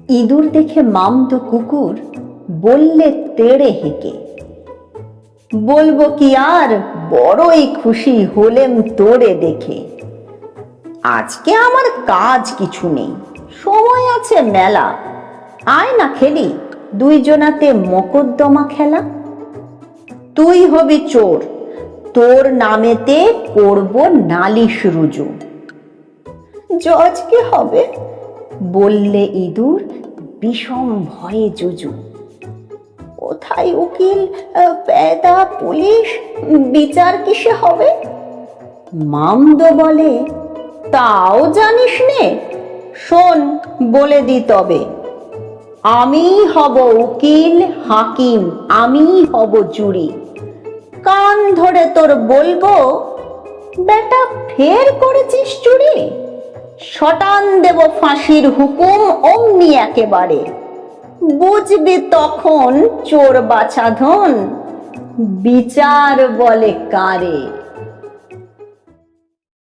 ইঁদুর দেখে মামদো কুকুর বললে তেড়ে হেঁকে, বলবো কি আর, বড়ই খুশি হলেম তোরে দেখে। আজকে আমার কাজ কিছু নেই, সময় আছে মেলা, আয় না খেলি দুইজনাতে মকদ্দমা খেলা। তুই হবি চোর, তোর নামেতে করব নালিশ রুজু। জজ কে হবে, বললে ইঁদুর বিষম ভয়ে জুজু। কোথায় উকিল, পেদা, পুলিশ, বিচার কিসে হবে? মামদো বলে, তাও জানিস নে, শোন বলে দি তবে। আমি হব উকিল হাকিম, আমি হব জুরি। কান ধরে তোর বলবো, বেটা ফের করেছিস চুরি? শটান দেব ফাঁসির হুকুম অমনি একেবারে। বুঝবি তখন চোর বাছাধন, বিচার বলে কারে।